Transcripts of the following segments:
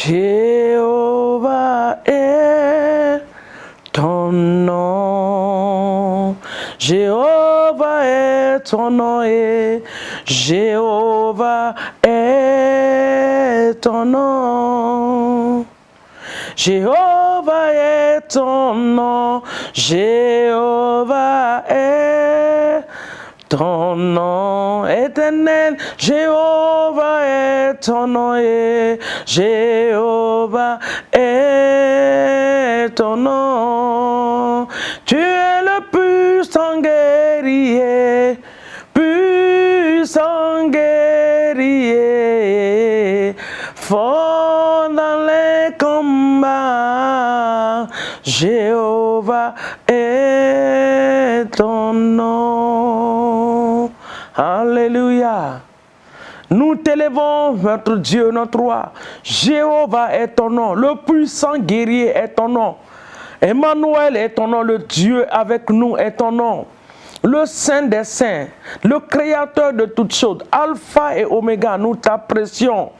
Jéhovah est ton nom. Jéhovah est ton nom et Jéhovah est ton nom. Jéhovah est ton nom. Jéhovah est ton nom éternel. Jéhovah est ton nom et Jéhovah est ton nom. Tu es le puissant guerrier, puissant guerrier, fort dans les combats. Jéhovah est ton nom. Alléluia. Nous t'élevons, notre Dieu, notre roi. Jéhovah est ton nom. Le puissant guerrier est ton nom. Emmanuel est ton nom. Le Dieu avec nous est ton nom. Le Saint des Saints, le Créateur de toutes choses, Alpha et Oméga, nous t'apprécions.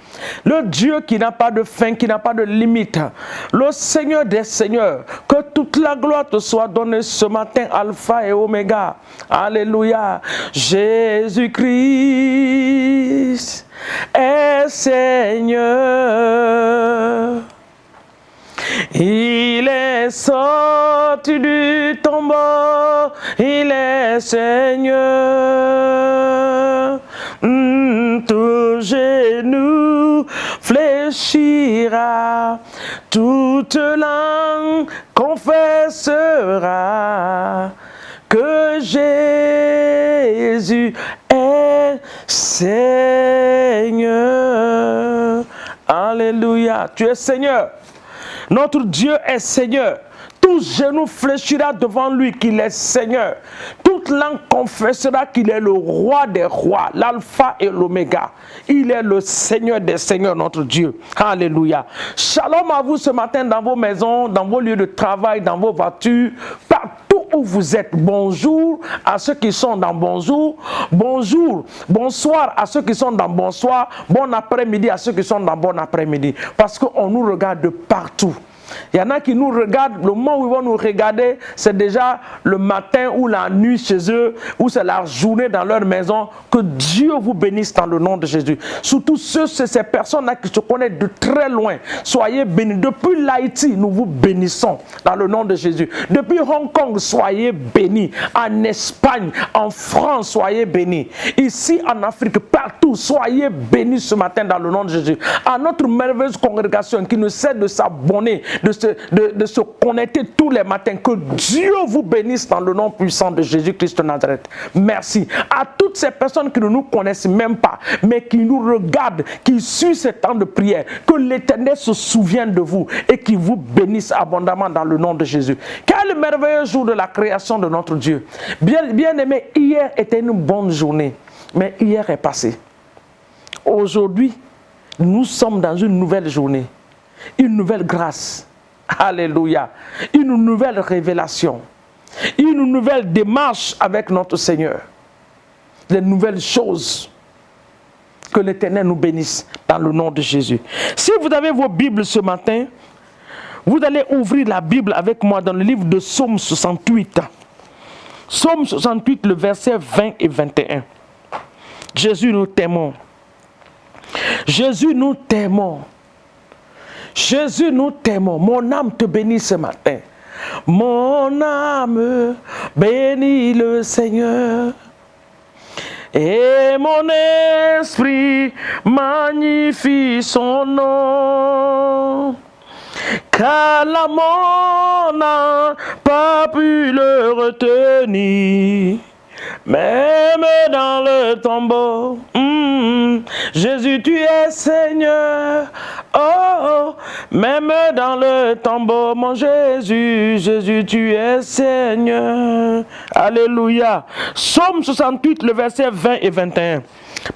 Le Dieu qui n'a pas de fin, qui n'a pas de limite. Le Seigneur des Seigneurs, que toute la gloire te soit donnée ce matin, Alpha et Oméga. Alléluia. Jésus-Christ est Seigneur. Il est sorti du tombeau, il est Seigneur. Tout genou fléchira, toute langue confessera que Jésus est Seigneur. Alléluia. Tu es Seigneur. Notre Dieu est Seigneur. Tout genou fléchira devant lui qu'il est Seigneur. Toute langue confessera qu'il est le roi des rois, l'alpha et l'oméga. Il est le Seigneur des seigneurs, notre Dieu. Alléluia. Shalom à vous ce matin dans vos maisons, dans vos lieux de travail, dans vos voitures, partout où vous êtes. Bonjour à ceux qui sont dans bonjour. Bonjour, bonsoir à ceux qui sont dans bonsoir. Bon après-midi à ceux qui sont dans bon après-midi. Parce qu'on nous regarde de partout. Il y en a qui nous regardent, le moment où ils vont nous regarder, c'est déjà le matin ou la nuit chez eux, ou c'est la journée dans leur maison. Que Dieu vous bénisse dans le nom de Jésus. Surtout ces personnes-là qui se connaissent de très loin, soyez bénis. Depuis l'Haïti, nous vous bénissons dans le nom de Jésus. Depuis Hong Kong, soyez bénis. En Espagne, en France, soyez bénis. Ici en Afrique, partout, soyez bénis ce matin dans le nom de Jésus. À notre merveilleuse congrégation qui ne cesse de s'abonner, de se connecter tous les matins. Que Dieu vous bénisse dans le nom puissant de Jésus-Christ de Nazareth. Merci. À toutes ces personnes qui ne nous connaissent même pas, mais qui nous regardent, qui suivent ce temps de prière, que l'Éternel se souvienne de vous et qui vous bénisse abondamment dans le nom de Jésus. Quel merveilleux jour de la création de notre Dieu. Bien aimé, hier était une bonne journée, mais hier est passé. Aujourd'hui, nous sommes dans une nouvelle journée. Une nouvelle grâce, alléluia, une nouvelle révélation, une nouvelle démarche avec notre Seigneur, des nouvelles choses. Que l'Éternel nous bénisse dans le nom de Jésus. Si vous avez vos Bibles ce matin, vous allez ouvrir la Bible avec moi dans le livre de Psaume 68. Psaume 68, le verset 20 et 21. Jésus, nous t'aimons. Jésus, nous t'aimons. Jésus, nous t'aimons. Mon âme te bénit ce matin. Mon âme bénit le Seigneur. Et mon esprit magnifie son nom. Car la mort n'a pas pu le retenir. Même dans le tombeau, Jésus, tu es Seigneur. Oh, même dans le tombeau, mon Jésus, Jésus, tu es Seigneur. Alléluia. Psaume 68, le verset 20 et 21.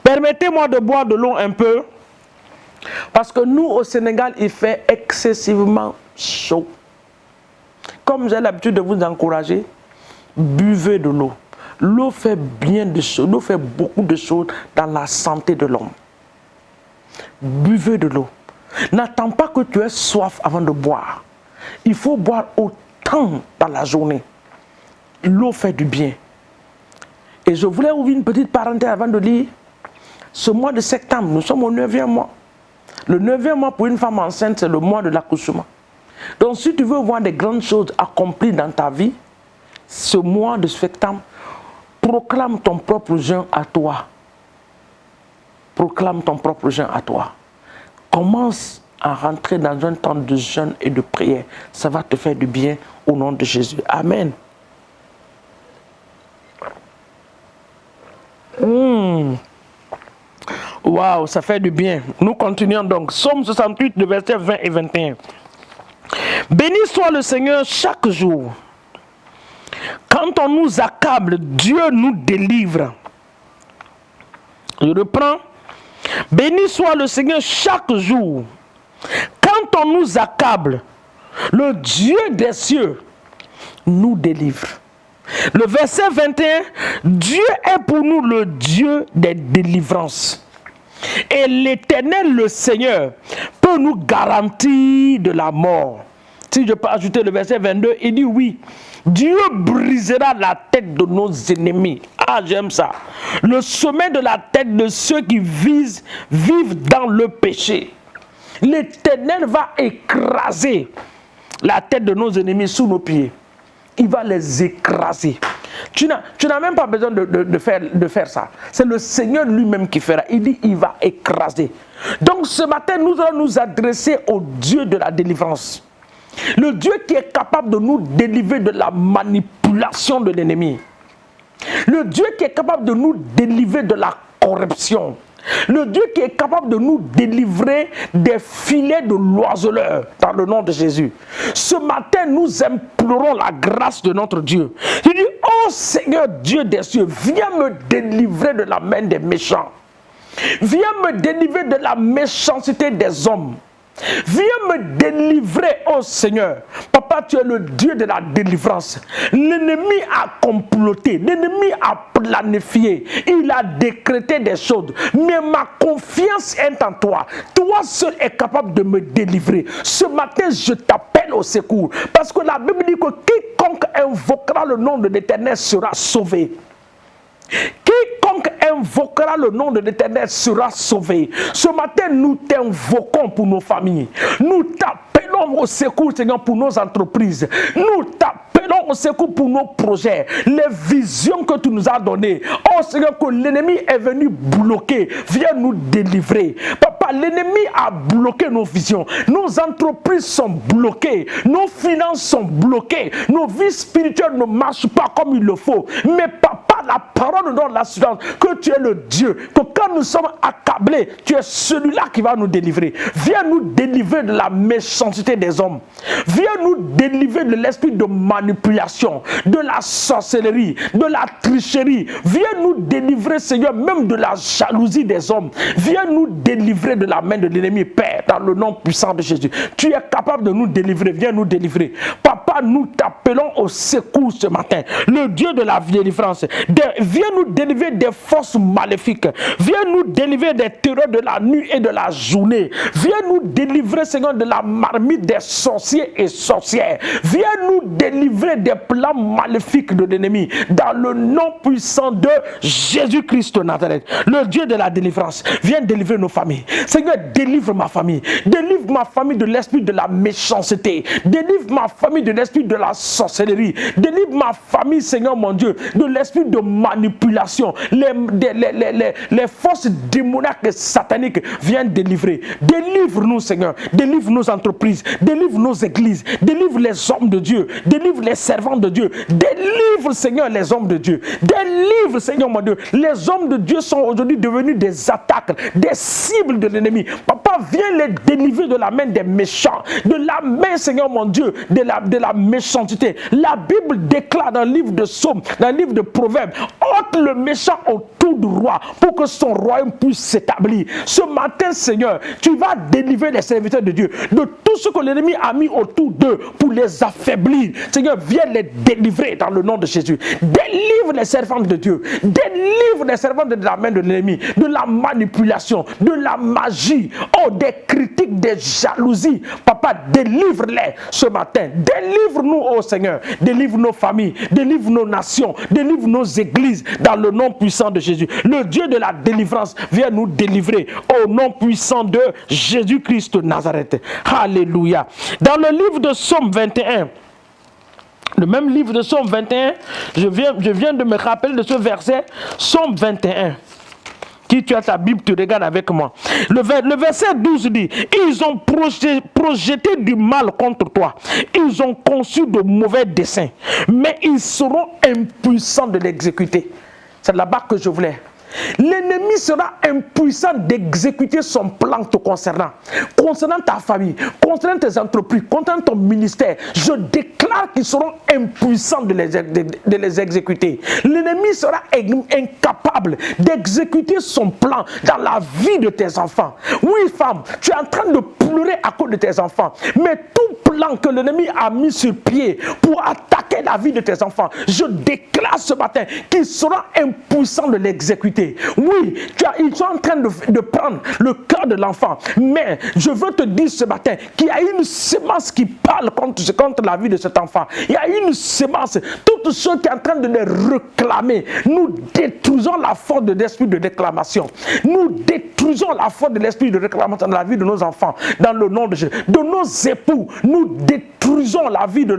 Permettez-moi de boire de l'eau un peu, parce que nous, au Sénégal, il fait excessivement chaud. Comme j'ai l'habitude de vous encourager, buvez de l'eau. L'eau fait bien de choses, l'eau fait beaucoup de choses dans la santé de l'homme. Buvez de l'eau. N'attends pas que tu aies soif avant de boire. Il faut boire autant dans la journée. L'eau fait du bien. Et je voulais ouvrir une petite parenthèse avant de lire. Ce mois de septembre, nous sommes au 9e mois. Le 9e mois pour une femme enceinte, c'est le mois de l'accouchement. Donc si tu veux voir des grandes choses accomplies dans ta vie, ce mois de septembre, proclame ton propre jeûne à toi. Proclame ton propre jeûne à toi. Commence à rentrer dans un temps de jeûne et de prière. Ça va te faire du bien au nom de Jésus. Amen. Waouh, ça fait du bien. Nous continuons donc. Psaume 68, le verset 20 et 21. Béni soit le Seigneur chaque jour. Quand on nous accable, Dieu nous délivre. Je reprends. Béni soit le Seigneur chaque jour. Quand on nous accable, le Dieu des cieux nous délivre. Le verset 21, Dieu est pour nous le Dieu des délivrances. Et l'Éternel, le Seigneur, peut nous garantir de la mort. Si je peux ajouter le verset 22, il dit oui, Dieu brisera la tête de nos ennemis. Ah, j'aime ça. Le sommet de la tête de ceux qui vivent dans le péché. L'Éternel va écraser la tête de nos ennemis sous nos pieds. Il va les écraser. Tu n'as même pas besoin de faire ça. C'est le Seigneur lui-même qui fera. Il dit, il va écraser. Donc ce matin, nous allons nous adresser au Dieu de la délivrance. Le Dieu qui est capable de nous délivrer de la manipulation de l'ennemi. Le Dieu qui est capable de nous délivrer de la corruption. Le Dieu qui est capable de nous délivrer des filets de l'oiseleur dans le nom de Jésus. Ce matin, nous implorons la grâce de notre Dieu. Il dit, oh Seigneur Dieu des cieux, viens me délivrer de la main des méchants. Viens me délivrer de la méchanceté des hommes. Viens me délivrer, oh Seigneur. Papa, tu es le Dieu de la délivrance. L'ennemi a comploté, l'ennemi a planifié, il a décrété des choses. Mais ma confiance est en toi. Toi seul es capable de me délivrer. Ce matin, je t'appelle au secours. Parce que la Bible dit que quiconque invoquera le nom de l'Éternel sera sauvé. Quiconque invoquera le nom de l'Éternel sera sauvé. Ce matin, nous t'invoquons pour nos familles. Nous t'appelons au secours, Seigneur, pour nos entreprises. Nous t'appelons au secours pour nos projets. Les visions que tu nous as données. Oh Seigneur, que l'ennemi est venu bloquer. Viens nous délivrer. Papa, l'ennemi a bloqué nos visions. Nos entreprises sont bloquées. Nos finances sont bloquées. Nos vies spirituelles ne marchent pas comme il le faut. Mais papa, la parole nous donne l'assurance que tu es le Dieu, que quand nous sommes accablés, tu es celui-là qui va nous délivrer. Viens nous délivrer de la méchanceté des hommes. Viens nous délivrer de l'esprit de manipulation, de la sorcellerie, de la tricherie. Viens nous délivrer, Seigneur, même de la jalousie des hommes. Viens nous délivrer de la main de l'ennemi, Père, dans le nom puissant de Jésus. Tu es capable de nous délivrer. Viens nous délivrer. Papa, nous t'appelons au secours ce matin. Le Dieu de la délivrance. Viens nous délivrer des forces maléfiques. Viens nous délivrer des terreurs de la nuit et de la journée. Viens nous délivrer, Seigneur, de la marmite des sorciers et sorcières. Viens nous délivrer des plans maléfiques de l'ennemi. Dans le nom puissant de Jésus-Christ de Nazareth. Le Dieu de la délivrance. Viens délivrer nos familles. Seigneur, délivre ma famille. Délivre ma famille de l'esprit de la méchanceté. Délivre ma famille de l'esprit de la sorcellerie. Délivre ma famille, Seigneur mon Dieu, de l'esprit de manipulation. Les forces démoniaques et sataniques viennent délivrer. Délivre-nous, Seigneur. Délivre nos entreprises. Délivre nos églises. Délivre les hommes de Dieu. Délivre les servants de Dieu. Délivre, Seigneur, les hommes de Dieu. Délivre, Seigneur mon Dieu. Les hommes de Dieu sont aujourd'hui devenus des attaques, des cibles de l'ennemi. Papa, viens les délivrer de la main des méchants. De la main, Seigneur mon Dieu, de la méchanceté. La Bible déclare dans le livre de Psaumes, dans le livre de Proverbes, oh Porte le méchant autour du roi pour que son royaume puisse s'établir. Ce matin, Seigneur, tu vas délivrer les serviteurs de Dieu de tout ce que l'ennemi a mis autour d'eux pour les affaiblir. Seigneur, viens les délivrer dans le nom de Jésus. Délivre les servantes de Dieu. Délivre les servantes de la main de l'ennemi, de la manipulation, de la magie, des critiques, des jalousies. Papa, délivre-les ce matin. Délivre-nous, oh Seigneur. Délivre nos familles, délivre nos nations, délivre nos églises dans le nom puissant de Jésus. Le Dieu de la délivrance vient nous délivrer au nom puissant de Jésus-Christ de Nazareth. Alléluia. Dans le livre de Psaume 21, le même livre de Psaume 21, je viens de me rappeler de ce verset, Psaume 21. Si tu as ta Bible, tu regardes avec moi. Le verset 12 dit, ils ont projeté du mal contre toi. Ils ont conçu de mauvais desseins. Mais ils seront impuissants de l'exécuter. C'est là-bas que je voulais. L'ennemi sera impuissant d'exécuter son plan te concernant ta famille, concernant tes entreprises, concernant ton ministère. Je déclare qu'ils seront impuissants de les exécuter. L'ennemi sera incapable d'exécuter son plan dans la vie de tes enfants. Oui, femme, tu es en train de pleurer à cause de tes enfants, mais tout plan que l'ennemi a mis sur pied pour attaquer la vie de tes enfants, je déclare ce matin qu'ils seront impuissants de l'exécuter. Oui, ils sont en train de prendre le cœur de l'enfant. Mais je veux te dire ce matin qu'il y a une sémence qui parle contre la vie de cet enfant. Il y a une sémence. Tous ceux qui sont en train de les réclamer, nous détruisons la force de l'esprit de réclamation. Nous détruisons la force de l'esprit de réclamation dans la vie de nos enfants. Dans le nom de Jésus. De nos époux, nous détruisons la vie de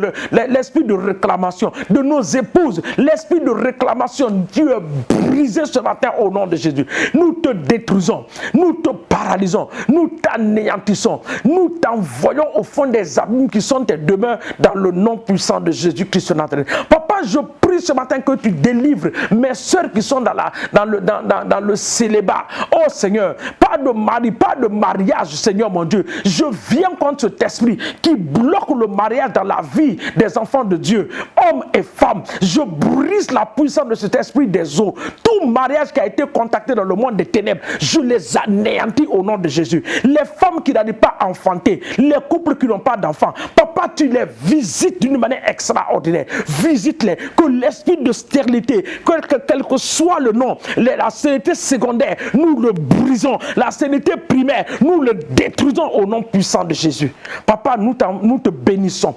l'esprit de réclamation. De nos épouses, l'esprit de réclamation. Dieu est brisé ce matin au nom de Jésus. Nous te détruisons, nous te paralysons, nous t'anéantissons, nous t'envoyons au fond des abîmes qui sont tes demeures dans le nom puissant de Jésus-Christ de Nazareth. Papa, je prie ce matin que tu délivres mes soeurs qui sont dans le célibat. Oh Seigneur, pas de mari, pas de mariage, Seigneur mon Dieu. Je viens contre cet esprit qui bloque le mariage dans la vie des enfants de Dieu, hommes et femmes. Je brise la puissance de cet esprit des eaux. Tout mariage qui a été contacté dans le monde des ténèbres, je les anéantis au nom de Jésus. Les femmes qui n'arrivent pas à enfanter, les couples qui n'ont pas d'enfants, papa, tu les visites d'une manière extraordinaire. Visite-les, que l'esprit de stérilité, quel que soit le nom, la stérilité secondaire, nous le brisons. La stérilité primaire, nous le détruisons au nom puissant de Jésus. Papa, nous te bénissons.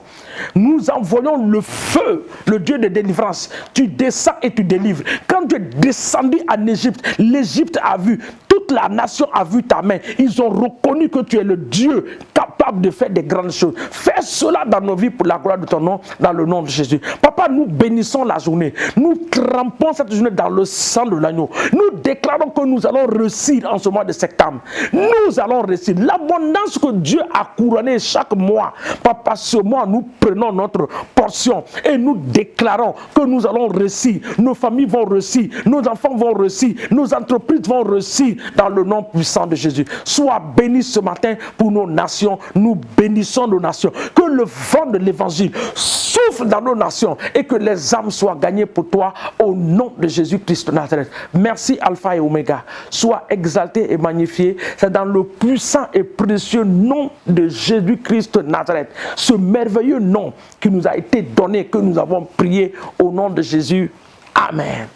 Nous envoyons le feu, le Dieu de délivrance. Tu descends et tu délivres. Quand tu es descendu en Égypte, l'Égypte a vu, toute la nation a vu ta main. Ils ont reconnu que tu es le Dieu capable de faire des grandes choses. Fais cela dans nos vies pour la gloire de ton nom, dans le nom de Jésus. Papa, nous bénissons la journée. Nous trempons cette journée dans le sang de l'agneau. Nous déclarons que nous allons réussir en ce mois de septembre. Nous allons réussir. L'abondance que Dieu a couronnée chaque mois. Papa, ce mois, nous prenons notre portion et nous déclarons que nous allons réussir. Nos familles vont réussir. Nos enfants vont réussir. Nos entreprises vont réussir dans le nom puissant de Jésus. Sois béni ce matin pour nos nations. Nous bénissons nos nations. Que le vent de l'évangile souffle dans nos nations et que les âmes soient gagnées pour toi au nom de Jésus-Christ de Nazareth. Merci Alpha et Oméga. Sois exalté et magnifié. C'est dans le puissant et précieux nom de Jésus-Christ de Nazareth. Ce merveilleux nom qui nous a été donné, que nous avons prié au nom de Jésus. Amen.